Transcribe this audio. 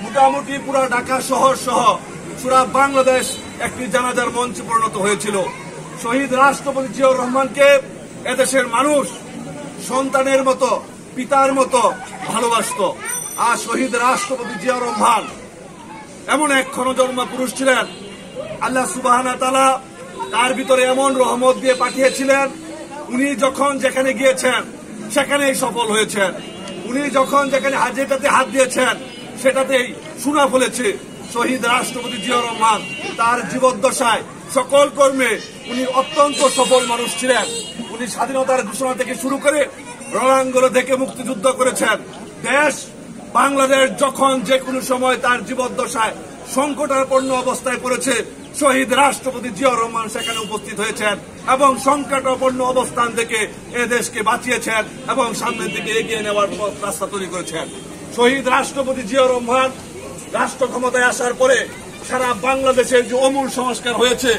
মোটামুটি পুরো ঢাকা শহর সহ পুরা বাংলাদেশ একটি জানাজার মঞ্চে পরিণত হয়েছিল। শহীদ রাষ্ট্রপতি জিয়াউর রহমানকে এদেশের মানুষ সন্তানের মতো, পিতার মতো ভালোবাসত। আর শহীদ রাষ্ট্রপতি জিয়াউর রহমান এমন এক ক্ষণজন্মা পুরুষ ছিলেন, আল্লাহ সুবহানাহু ওয়া তাআলা তার ভিতরে এমন রহমত দিয়ে পাঠিয়েছিলেন, উনি যখন যেখানে গিয়েছেন সেখানেই সফল হয়েছেন। উনি যখন যেখানে যেটাতে হাত দিয়েছেন সেটাতেই সুনা ফলেছে। শহীদ রাষ্ট্রপতি জিয়াউর রহমান তার জীবদ্দশায় সকল কর্মে উনি অত্যন্ত সফল মানুষ ছিলেন। উনি স্বাধীনতার ঘোষণা থেকে শুরু করে রণাঙ্গনে থেকে মুক্তিযুদ্ধ করেছেন। দেশ বাংলাদেশ যখন যে কোনো সময় তার জীবদ্দশায় সংকটাপন্ন অবস্থায় পড়েছে, শহীদ রাষ্ট্রপতি জিয়াউর রহমান সেখানে উপস্থিত হয়েছেন এবং সংকটাপন্ন অবস্থান থেকে এ দেশকে বাঁচিয়েছেন এবং সামনের দিকে এগিয়ে নেওয়ার রাস্তা তৈরি করেছেন। শহীদ রাষ্ট্রপতি জিয়াউর রহমান রাষ্ট্র ক্ষমতায় আসার পরে সারা বাংলাদেশের যে আমূল সংস্কার হয়েছে